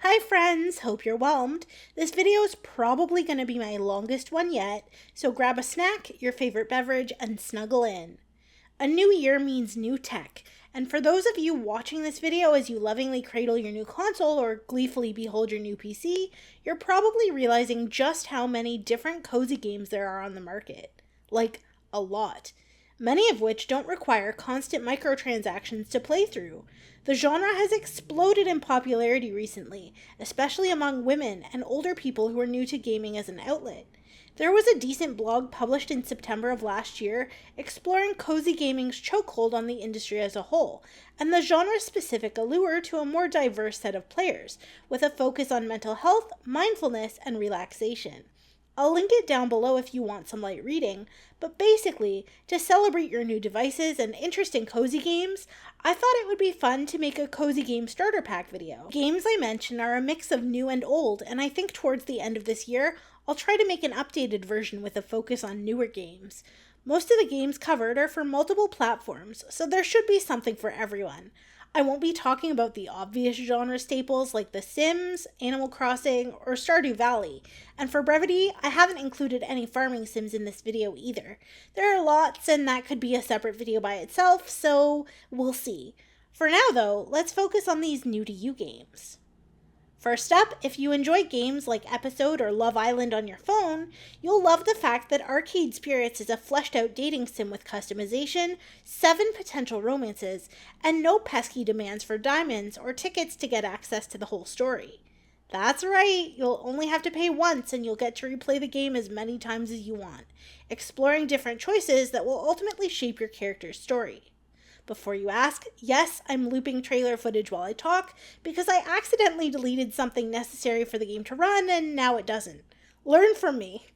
Hi friends, hope you're whelmed. This video is probably going to be my longest one yet, so grab a snack, your favorite beverage, and snuggle in. A new year means new tech, and for those of you watching this video as you lovingly cradle your new console or gleefully behold your new PC, you're probably realizing just how many different cozy games there are on the market. Like, a lot. Many of which don't require constant microtransactions to play through. The genre has exploded in popularity recently, especially among women and older people who are new to gaming as an outlet. There was a decent blog published in September of last year exploring cozy gaming's chokehold on the industry as a whole, and the genre-specific allure to a more diverse set of players, with a focus on mental health, mindfulness, and relaxation. I'll link it down below if you want some light reading, but basically, to celebrate your new devices and interest in cozy games, I thought it would be fun to make a cozy game starter pack video. Games I mention are a mix of new and old, and I think towards the end of this year, I'll try to make an updated version with a focus on newer games. Most of the games covered are for multiple platforms, so there should be something for everyone. I won't be talking about the obvious genre staples like The Sims, Animal Crossing, or Stardew Valley, and for brevity, I haven't included any farming sims in this video either. There are lots, and that could be a separate video by itself, so we'll see. For now though, let's focus on these new to you games. First up, if you enjoy games like Episode or Love Island on your phone, you'll love the fact that Arcade Spirits is a fleshed-out dating sim with customization, 7 potential romances, and no pesky demands for diamonds or tickets to get access to the whole story. That's right, you'll only have to pay once and you'll get to replay the game as many times as you want, exploring different choices that will ultimately shape your character's story. Before you ask, yes, I'm looping trailer footage while I talk, because I accidentally deleted something necessary for the game to run, and now it doesn't. Learn from me.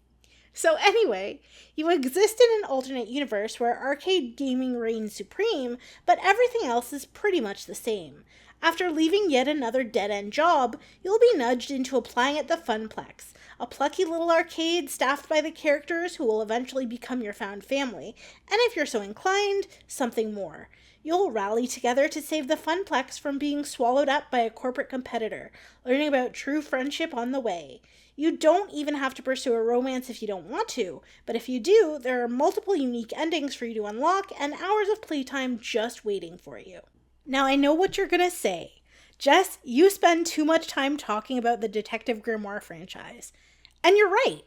So anyway, you exist in an alternate universe where arcade gaming reigns supreme, but everything else is pretty much the same. After leaving yet another dead-end job, you'll be nudged into applying at the Funplex, a plucky little arcade staffed by the characters who will eventually become your found family, and if you're so inclined, something more. You'll rally together to save the Funplex from being swallowed up by a corporate competitor, learning about true friendship on the way. You don't even have to pursue a romance if you don't want to, but if you do, there are multiple unique endings for you to unlock and hours of playtime just waiting for you. Now I know what you're gonna say. Jess, you spend too much time talking about the Detective Grimoire franchise. And you're right.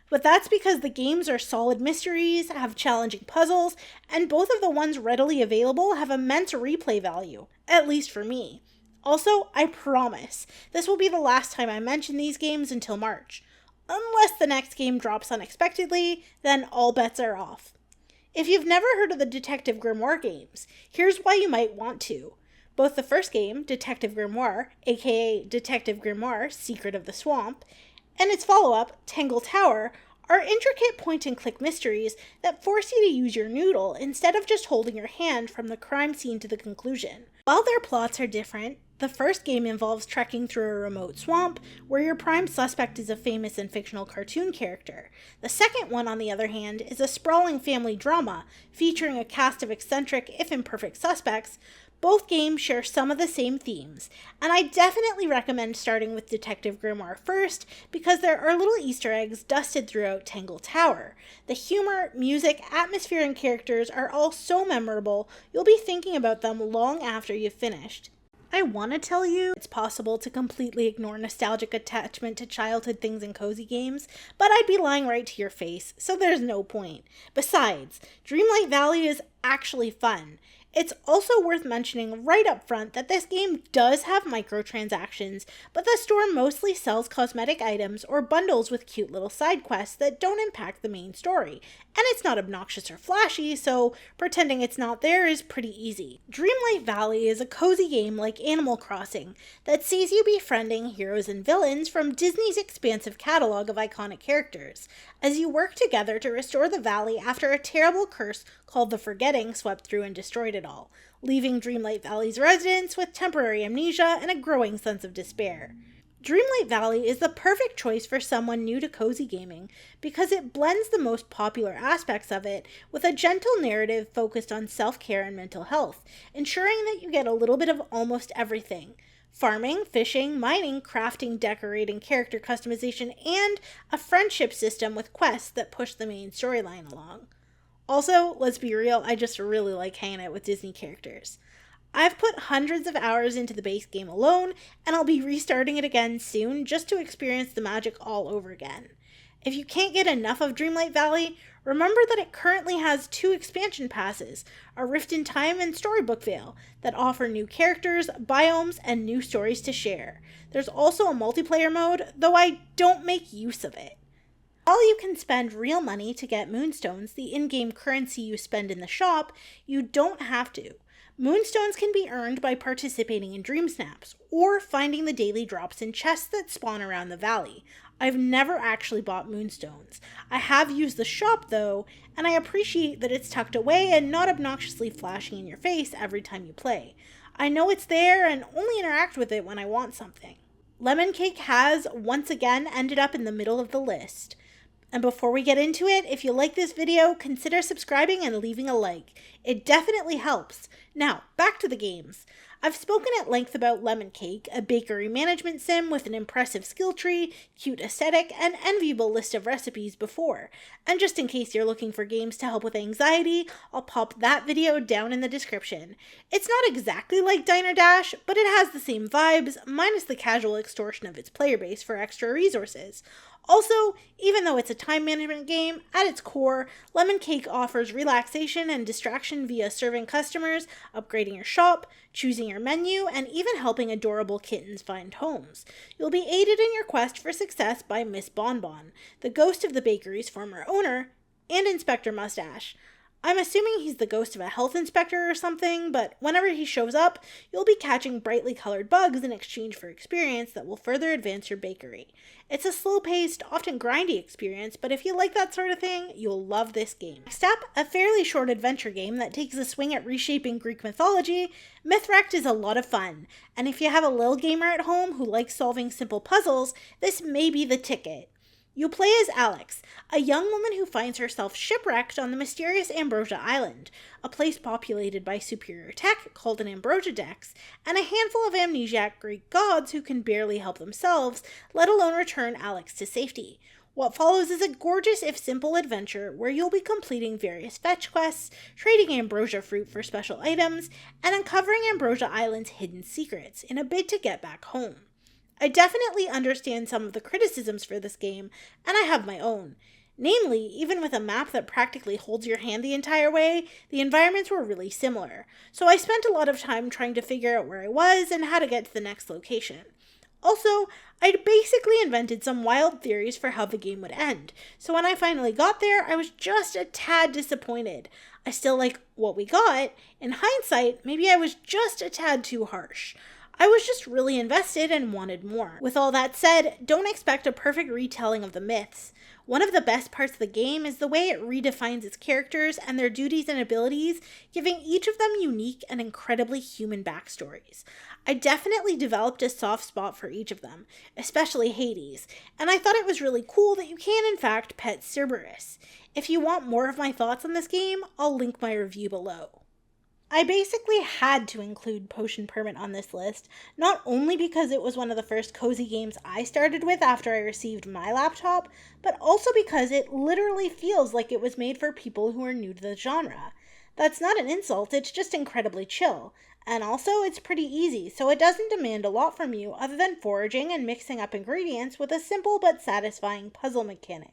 But that's because the games are solid mysteries, have challenging puzzles, and both of the ones readily available have immense replay value, at least for me. Also, I promise, this will be the last time I mention these games until March. Unless the next game drops unexpectedly, then all bets are off. If you've never heard of the Detective Grimoire games, here's why you might want to. Both the first game, Detective Grimoire, aka Detective Grimoire, Secret of the Swamp, and its follow-up, Tangle Tower, are intricate point-and-click mysteries that force you to use your noodle instead of just holding your hand from the crime scene to the conclusion. While their plots are different, the first game involves trekking through a remote swamp where your prime suspect is a famous and fictional cartoon character. The second one, on the other hand, is a sprawling family drama featuring a cast of eccentric, if imperfect, suspects. Both games share some of the same themes, and I definitely recommend starting with Detective Grimoire first because there are little Easter eggs dusted throughout Tangle Tower. The humor, music, atmosphere, and characters are all so memorable, you'll be thinking about them long after you've finished. I want to tell you it's possible to completely ignore nostalgic attachment to childhood things in cozy games, but I'd be lying right to your face, so there's no point. Besides, Dreamlight Valley is actually fun. It's also worth mentioning right up front that this game does have microtransactions, but the store mostly sells cosmetic items or bundles with cute little side quests that don't impact the main story, and it's not obnoxious or flashy, so pretending it's not there is pretty easy. Dreamlight Valley is a cozy game like Animal Crossing that sees you befriending heroes and villains from Disney's expansive catalog of iconic characters, as you work together to restore the valley after a terrible curse called the Forgetting swept through and destroyed it all, leaving Dreamlight Valley's residents with temporary amnesia and a growing sense of despair. Dreamlight Valley is the perfect choice for someone new to cozy gaming because it blends the most popular aspects of it with a gentle narrative focused on self-care and mental health, ensuring that you get a little bit of almost everything. farming, fishing, mining, crafting, decorating, character customization, and a friendship system with quests that push the main storyline along. Also, let's be real, I just really like hanging out with Disney characters. I've put hundreds of hours into the base game alone, and I'll be restarting it again soon just to experience the magic all over again. If you can't get enough of Dreamlight Valley, remember that it currently has 2 expansion passes, a Rift in Time and Storybook Vale, that offer new characters, biomes, and new stories to share. There's also a multiplayer mode, though I don't make use of it. While you can spend real money to get Moonstones, the in-game currency you spend in the shop, you don't have to. Moonstones can be earned by participating in Dream Snaps, or finding the daily drops in chests that spawn around the valley. I've never actually bought Moonstones. I have used the shop though, and I appreciate that it's tucked away and not obnoxiously flashing in your face every time you play. I know it's there and only interact with it when I want something. Lemon Cake has, once again, ended up in the middle of the list. And before we get into it, if you like this video, consider subscribing and leaving a like. It definitely helps. Now, back to the games. I've spoken at length about Lemon Cake, a bakery management sim with an impressive skill tree, cute aesthetic, and enviable list of recipes before. And just in case you're looking for games to help with anxiety, I'll pop that video down in the description. It's not exactly like Diner Dash, but it has the same vibes, minus the casual extortion of its player base for extra resources. Also, even though it's a time management game, at its core, Lemon Cake offers relaxation and distraction via serving customers, upgrading your shop, choosing your menu, and even helping adorable kittens find homes. You'll be aided in your quest for success by Miss Bonbon, the ghost of the bakery's former owner, and Inspector Mustache. I'm assuming he's the ghost of a health inspector or something, but whenever he shows up, you'll be catching brightly colored bugs in exchange for experience that will further advance your bakery. It's a slow-paced, often grindy experience, but if you like that sort of thing, you'll love this game. Next up, a fairly short adventure game that takes a swing at reshaping Greek mythology, Mythwrecked is a lot of fun, and if you have a lil gamer at home who likes solving simple puzzles, this may be the ticket. You play as Alex, a young woman who finds herself shipwrecked on the mysterious Ambrosia Island, a place populated by superior tech called an Ambrosia Dex, and a handful of amnesiac Greek gods who can barely help themselves, let alone return Alex to safety. What follows is a gorgeous if simple adventure where you'll be completing various fetch quests, trading ambrosia fruit for special items, and uncovering Ambrosia Island's hidden secrets in a bid to get back home. I definitely understand some of the criticisms for this game, and I have my own. Namely, even with a map that practically holds your hand the entire way, the environments were really similar, so I spent a lot of time trying to figure out where I was and how to get to the next location. Also, I'd basically invented some wild theories for how the game would end, so when I finally got there, I was just a tad disappointed. I still like what we got. In hindsight, maybe I was just a tad too harsh. I was just really invested and wanted more. With all that said, don't expect a perfect retelling of the myths. One of the best parts of the game is the way it redefines its characters and their duties and abilities, giving each of them unique and incredibly human backstories. I definitely developed a soft spot for each of them, especially Hades, and I thought it was really cool that you can in fact pet Cerberus. If you want more of my thoughts on this game, I'll link my review below. I basically had to include Potion Permit on this list, not only because it was one of the first cozy games I started with after I received my laptop, but also because it literally feels like it was made for people who are new to the genre. That's not an insult, it's just incredibly chill. And also, it's pretty easy, so it doesn't demand a lot from you other than foraging and mixing up ingredients with a simple but satisfying puzzle mechanic.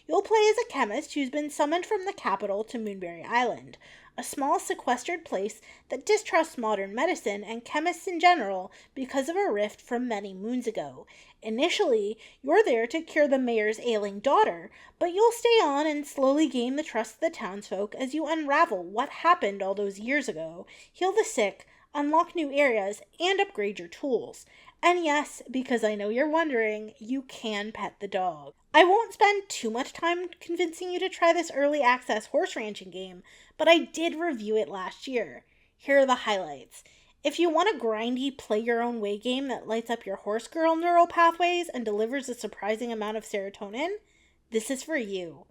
You'll play as a chemist who's been summoned from the capital to Moonberry Island, a small sequestered place that distrusts modern medicine and chemists in general because of a rift from many moons ago. Initially, you're there to cure the mayor's ailing daughter, but you'll stay on and slowly gain the trust of the townsfolk as you unravel what happened all those years ago, heal the sick, unlock new areas, and upgrade your tools. And yes, because I know you're wondering, you can pet the dog. I won't spend too much time convincing you to try this early access horse ranching game, but I did review it last year. Here are the highlights. If you want a grindy, play-your-own-way game that lights up your horse girl neural pathways and delivers a surprising amount of serotonin, this is for you.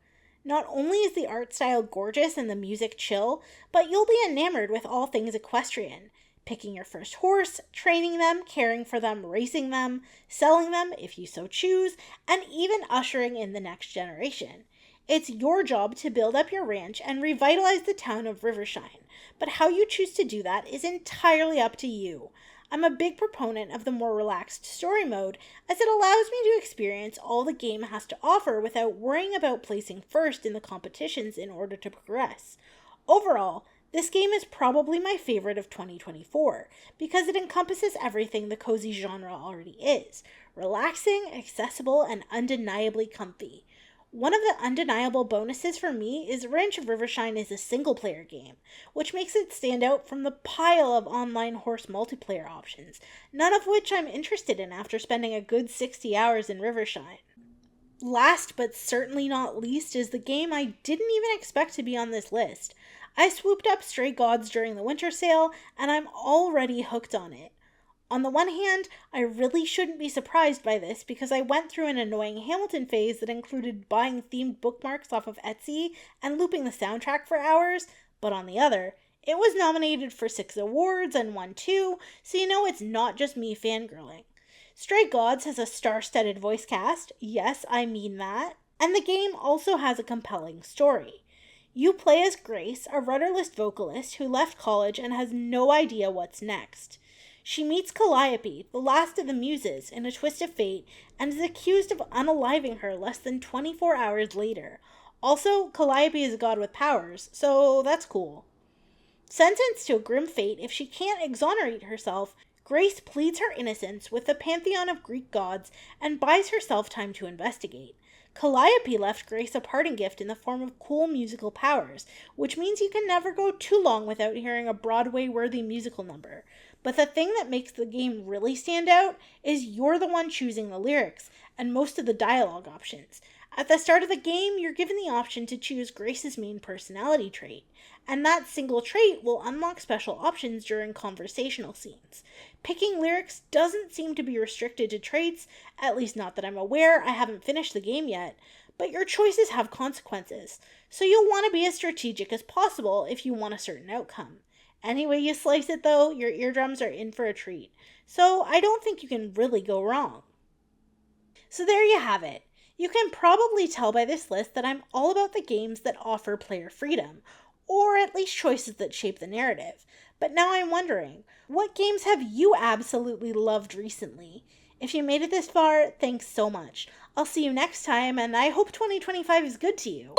Not only is the art style gorgeous and the music chill, but you'll be enamored with all things equestrian. Picking your first horse, training them, caring for them, racing them, selling them if you so choose, and even ushering in the next generation. It's your job to build up your ranch and revitalize the town of Rivershine, but how you choose to do that is entirely up to you. I'm a big proponent of the more relaxed story mode, as it allows me to experience all the game has to offer without worrying about placing first in the competitions in order to progress. Overall, this game is probably my favorite of 2024 because it encompasses everything the cozy genre already is: relaxing, accessible, and undeniably comfy. One of the undeniable bonuses for me is Ranch of Rivershine is a single player game, which makes it stand out from the pile of online horse multiplayer options, none of which I'm interested in after spending a good 60 hours in Rivershine. Last but certainly not least is the game I didn't even expect to be on this list. I swooped up Stray Gods during the winter sale, and I'm already hooked on it. On the one hand, I really shouldn't be surprised by this because I went through an annoying Hamilton phase that included buying themed bookmarks off of Etsy and looping the soundtrack for hours, but on the other, it was nominated for 6 awards and won 2, so you know it's not just me fangirling. Stray Gods has a star-studded voice cast, yes, I mean that, and the game also has a compelling story. You play as Grace, a rudderless vocalist who left college and has no idea what's next. She meets Calliope, the last of the Muses, in a twist of fate, and is accused of unaliving her less than 24 hours later. Also, Calliope is a god with powers, so that's cool. Sentenced to a grim fate if she can't exonerate herself, Grace pleads her innocence with the pantheon of Greek gods and buys herself time to investigate. Calliope left Grace a parting gift in the form of cool musical powers, which means you can never go too long without hearing a Broadway-worthy musical number. But the thing that makes the game really stand out is you're the one choosing the lyrics and most of the dialogue options. At the start of the game, you're given the option to choose Grace's main personality trait, and that single trait will unlock special options during conversational scenes. Picking lyrics doesn't seem to be restricted to traits, at least not that I'm aware. I haven't finished the game yet, but your choices have consequences, so you'll want to be as strategic as possible if you want a certain outcome. Any way you slice it though, your eardrums are in for a treat, so I don't think you can really go wrong. So there you have it. You can probably tell by this list that I'm all about the games that offer player freedom, or at least choices that shape the narrative. But now I'm wondering, what games have you absolutely loved recently? If you made it this far, thanks so much. I'll see you next time, and I hope 2025 is good to you.